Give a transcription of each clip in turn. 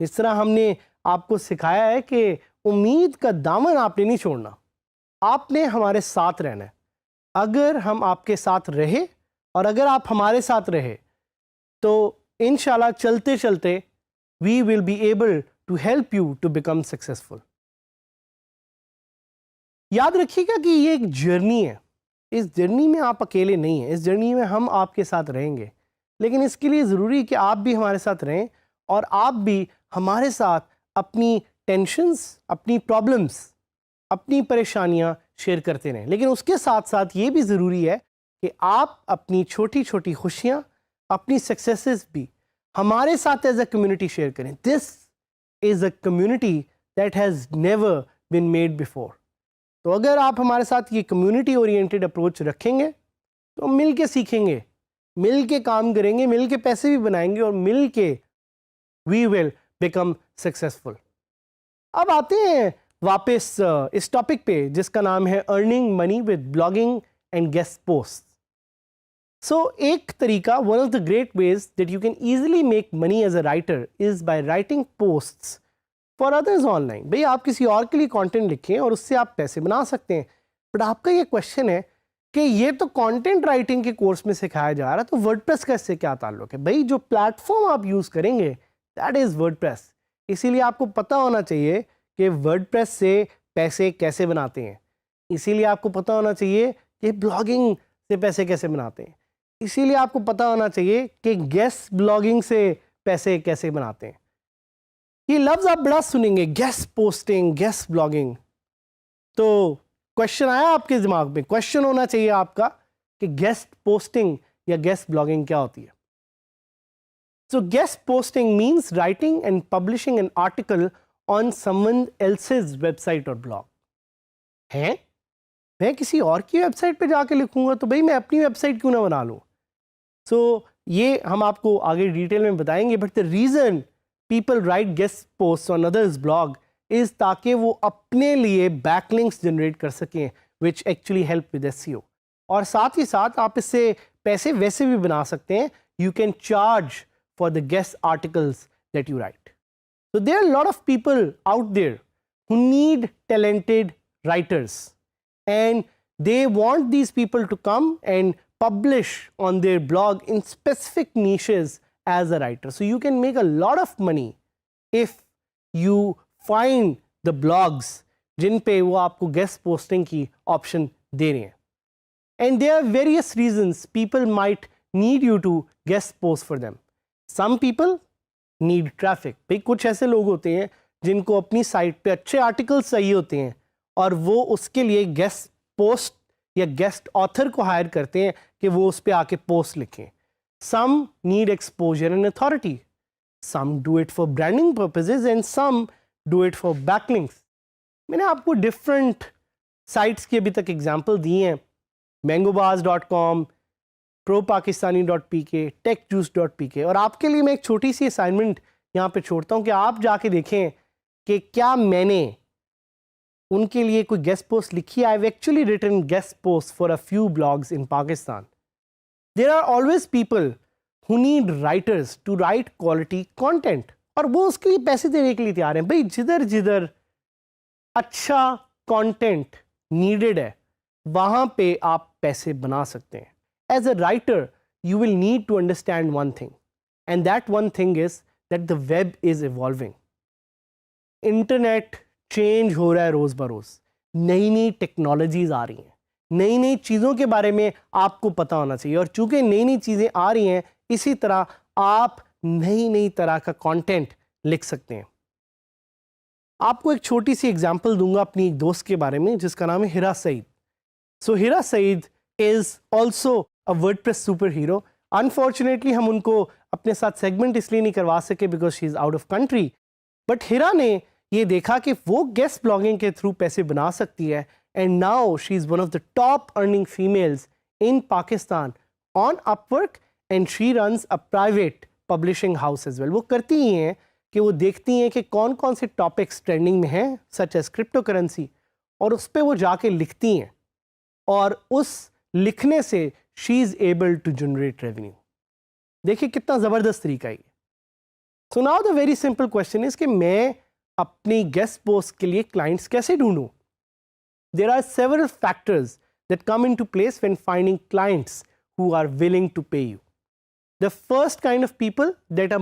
जिस तरह हमने आपको सिखाया है कि उम्मीद का दामन आपने नहीं छोड़ना, आपने हमारे साथ रहना है। अगर हम आपके साथ रहे और अगर आप हमारे साथ रहे तो इंशाल्लाह चलते चलते we will be able to help you to become successful. याद रखिएगा कि ये एक जर्नी है, इस जर्नी में आप अकेले नहीं हैं, इस जर्नी में हम आपके साथ रहेंगे, लेकिन इसके लिए ज़रूरी है कि आप भी हमारे साथ रहें और आप भी हमारे साथ अपनी टेंशन्स, अपनी प्रॉब्लम्स, अपनी परेशानियां शेयर करते रहें। लेकिन उसके साथ साथ ये भी ज़रूरी है कि आप अपनी छोटी छोटी खुशियां, अपनी सक्सेसेस भी हमारे साथ एज अ कम्युनिटी शेयर करें। This is a community that has never been made before. तो अगर आप हमारे साथ ये कम्युनिटी ओरिएंटेड अप्रोच रखेंगे तो मिल के सीखेंगे, मिल के काम करेंगे, मिल के पैसे भी बनाएंगे और मिल के वी विल बिकम सक्सेसफुल। अब आते हैं वापस इस टॉपिक पे जिसका नाम है earning money with blogging and guest post. So एक तरीका, one of the great ways that you can easily make money as a writer is by writing posts for others online. भाई आप किसी और के लिए कंटेंट लिखें और उससे आप पैसे बना सकते हैं। बट आपका ये क्वेश्चन है कि ये तो कंटेंट राइटिंग के कोर्स में सिखाया जा रहा है, तो वर्डप्रेस का इससे क्या ताल्लुक है? भाई जो प्लेटफॉर्म आप यूज़ करेंगे दैट इज़ वर्डप्रेस। इसीलिए आपको पता होना चाहिए कि वर्डप्रेस से पैसे कैसे बनाते हैं, इसीलिए आपको पता होना चाहिए कि ब्लॉगिंग से पैसे कैसे बनाते हैं, इसीलिए आपको पता होना चाहिए कि गेस्ट ब्लॉगिंग से पैसे कैसे बनाते हैं। ये लफ्ज़ आप बड़ा सुनेंगे, गेस्ट पोस्टिंग, गेस्ट ब्लॉगिंग। तो क्वेश्चन आया आपके दिमाग में, क्वेश्चन होना चाहिए आपका कि गेस्ट पोस्टिंग या गेस्ट ब्लॉगिंग क्या होती है। सो guest posting means writing and publishing an article on someone else's website और ब्लॉग। हैं, मैं किसी और की वेबसाइट पे जाके लिखूंगा तो भाई मैं अपनी वेबसाइट क्यों ना बना लूं? सो ये हम आपको आगे डिटेल में बताएंगे। But the reason people right guest post on others blog is ताकि वो अपने लिए बैकलिंक्स जनरेट कर सकें, which actually help with SEO. और साथ ही साथ आप इससे पैसे वैसे भी बना सकते हैं। You can charge for the guest articles that you right. So there are a lot of people out there who need talented writers and they want these people to come and publish on their blog in specific niches as a writer. So you can make a lot of money if you find the blogs जिन पे वो आपको guest posting की option दे रहे हैं. And there are various reasons people might need you to guest post for them. Some people need traffic. भाई कुछ ऐसे लोग होते हैं जिनको अपनी साइट पे अच्छे आर्टिकल्स चाहिए होते हैं और वो उसके लिए गेस्ट पोस्ट या गेस्ट ऑथर को हायर करते हैं कि वो उस पर आके पोस्ट लिखें। Some need exposure and authority, some do it for branding purposes and some do it for backlinks. मैंने आपको डिफरेंट साइट्स की अभी तक एग्जाम्पल दी हैं, mangobaaz.com, propakistani.pk, techjuice.pk। और आपके लिए मैं एक छोटी सी असाइनमेंट यहाँ पे छोड़ता हूँ कि आप जाके देखें कि क्या मैंने उनके लिए कोई गेस्ट पोस्ट लिखी है। I have actually written guest post for a few blogs in Pakistan. There are always people who need writers to write quality content और वो उसके लिए पैसे देने के लिए तैयार हैं। भाई जिधर जिधर अच्छा कंटेंट नीडेड है वहाँ पे आप पैसे बना सकते हैं। As a writer, you will need to understand one thing, and that one thing is that the web is evolving. Internet change हो रहा है रोज़ बरोज़, नई नई टेक्नोलॉजीज़ आ रही हैं, नई नई चीज़ों के बारे में आपको पता होना चाहिए। और चूँकि नई नई चीज़ें आ रही हैं, इसी तरह आप नई नई तरह का कंटेंट लिख सकते हैं। आपको एक छोटी सी एग्जांपल दूंगा अपनी एक दोस्त के बारे में जिसका नाम है Hira Saeed. So Hira Saeed is also a WordPress super hero. Unfortunately हम उनको अपने साथ सेगमेंट इसलिए नहीं करवा सके because she is out of country. But Hira ने ये देखा कि वो गेस्ट ब्लॉगिंग के थ्रू पैसे बना सकती है and now she is one of the top earning females in Pakistan on Upwork and she runs a private publishing house as well. वो करती ही हैं कि वो देखती हैं कि कौन कौन से टॉपिक्स ट्रेंडिंग में हैं सच एज क्रिप्टो करेंसी, और उस पर वो जाके लिखती हैं और उस लिखने से she is able to generate revenue. देखिए कितना ज़बरदस्त तरीका है। So now the very simple question is कि मैं अपनी गेस्ट पोस्ट के लिए क्लाइंट्स कैसे ढूंढूं? There are several factors that come into place when finding clients who are willing to pay you. The first kind of people that are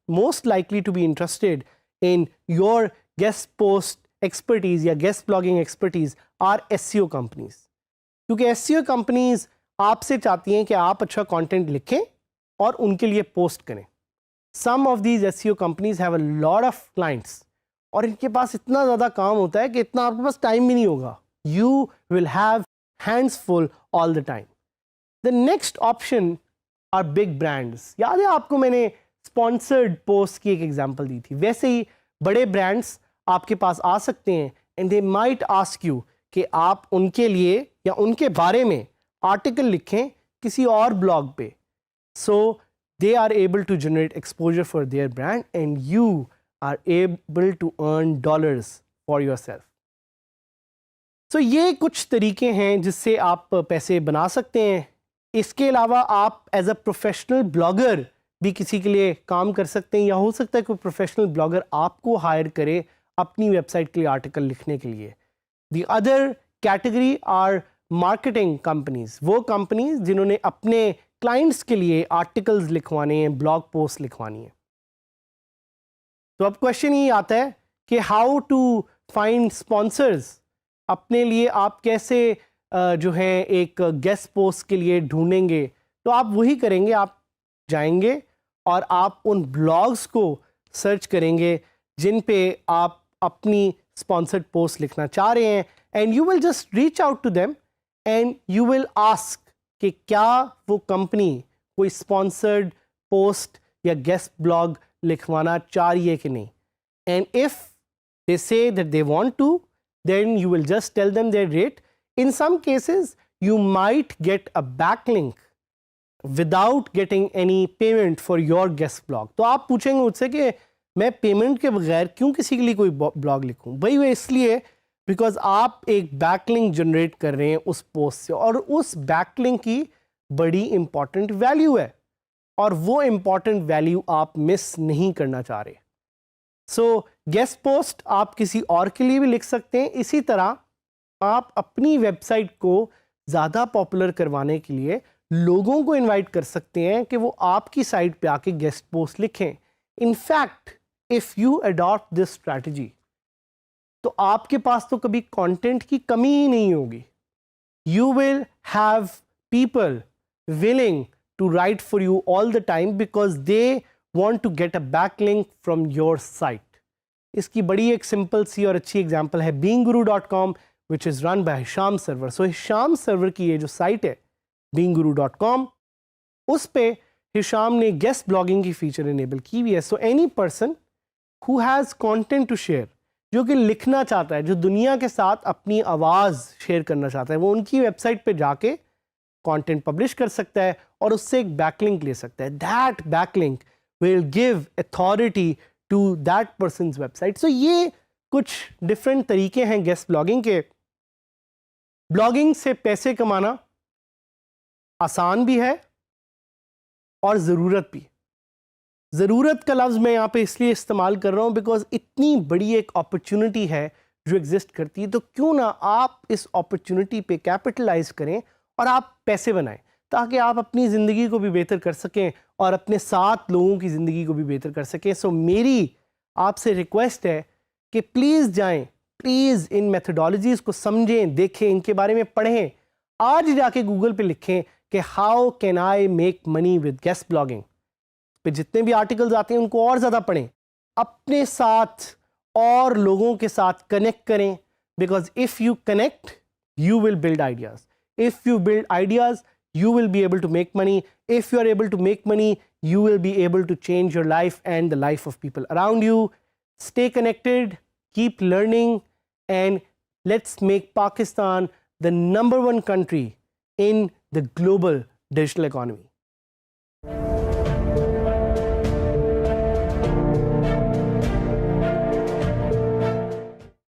most likely to be interested in your guest post expertise या guest blogging expertise are SEO companies. क्योंकि SEO companies आपसे चाहती हैं कि आप अच्छा content लिखें और उनके लिए post करें. Some of these SEO companies have a lot of clients और इनके पास इतना ज़्यादा काम होता है कि इतना आपके पास टाइम भी नहीं होगा. You will have hands full all the time. The next option are big brands. याद है आपको मैंने sponsored post की एक एग्जांपल दी थी. वैसे ही बड़े brands आपके पास आ सकते हैं and they might ask you कि आप उनके लिए या उनके बारे में आर्टिकल लिखें किसी और ब्लॉग पे. So they are able to generate exposure for their brand and you are able to earn dollars for yourself. तो ये कुछ तरीके हैं जिससे आप पैसे बना सकते हैं. इसके अलावा आप एज अ प्रोफेशनल ब्लॉगर भी किसी के लिए काम कर सकते हैं या हो सकता है कोई प्रोफेशनल ब्लॉगर आपको हायर करे अपनी वेबसाइट के लिए आर्टिकल लिखने के लिए. The other category are marketing companies, वो कंपनीज जिन्होंने अपने क्लाइंट्स के लिए आर्टिकल्स लिखवाने हैं, ब्लॉग पोस्ट लिखवानी है. तो अब क्वेश्चन ये आता है कि हाउ टू फाइंड स्पॉन्सर्स. अपने लिए आप कैसे जो है एक गेस्ट पोस्ट के लिए ढूंढेंगे? तो आप वही करेंगे, आप जाएंगे और आप उन ब्लॉग्स को सर्च करेंगे जिन पे आप अपनी स्पॉन्सर्ड पोस्ट लिखना चाह रहे हैं and you will just reach out to them and you will ask कि क्या वो कंपनी कोई स्पॉन्सर्ड पोस्ट या गेस्ट ब्लॉग लिखवाना चाह रही है कि नहीं. And if they say that they want to, then you will just tell them their rate. In some cases, you might get a backlink without getting any payment for your guest blog. तो आप पूछेंगे मुझसे कि मैं payment के बगैर क्यों किसी के लिए कोई ब्लॉग लिखूं? भाई वो इसलिए बिकॉज आप एक बैकलिंक जनरेट कर रहे हैं उस पोस्ट से और उस बैकलिंक की बड़ी इंपॉर्टेंट वैल्यू है और वो इंपॉर्टेंट वैल्यू आप मिस नहीं करना चाह रहे. सो गेस्ट पोस्ट आप किसी और के लिए भी लिख सकते हैं. इसी तरह आप अपनी वेबसाइट को ज़्यादा पॉपुलर करवाने के लिए लोगों को इनवाइट कर सकते हैं कि वो आपकी साइट पे आके गेस्ट पोस्ट लिखें. In fact if you adopt this strategy तो आपके पास तो कभी कंटेंट की कमी ही नहीं होगी. You will have people willing to write for you all the time because they want to get a backlink from your site. इसकी बड़ी एक सिंपल सी और अच्छी एग्जांपल है beangguru.com which is run by Hisham Server. So Hisham Server की ये जो site है beangguru.com, उस पे हिशाम ने गेस्ट ब्लॉगिंग की फीचर इनेबल की हुई है. So any person who has content to share, जो कि लिखना चाहता है, जो दुनिया के साथ अपनी आवाज़ शेयर करना चाहता है, वो उनकी वेबसाइट पे जाके कंटेंट पब्लिश कर सकता है और उससे एक बैकलिंक ले सकता है. That backlink will give authority to that person's website. So ये कुछ different तरीके हैं गेस्ट ब्लॉगिंग के. ब्लॉगिंग से पैसे कमाना आसान भी है और ज़रूरत भी. ज़रूरत का लफ्ज़ मैं यहाँ पे इसलिए इस्तेमाल कर रहा हूँ बिकॉज इतनी बड़ी एक अपॉर्चुनिटी है जो एग्जिस्ट करती है, तो क्यों ना आप इस अपॉर्चुनिटी पे कैपिटलाइज करें और आप पैसे बनाएं ताकि आप अपनी ज़िंदगी को भी बेहतर कर सकें और अपने साथ लोगों की ज़िंदगी को भी बेहतर कर सकें. सो मेरी आपसे रिक्वेस्ट है कि प्लीज़ जाएं, प्लीज़ इन मेथडोलॉजीज़ को समझें, देखें, इनके बारे में पढ़ें. आज जाके गूगल पे लिखें कि how can I make money with guest blogging. पे जितने भी आर्टिकल्स आते हैं उनको और ज़्यादा पढ़ें, अपने साथ और लोगों के साथ कनेक्ट करें. Because if you connect you will build ideas. If you build ideas you will be able to make money. If you are able to make money, you will be able to change your life and the life of people around you. Stay connected, keep learning, and let's make Pakistan the #1 country in the global digital economy.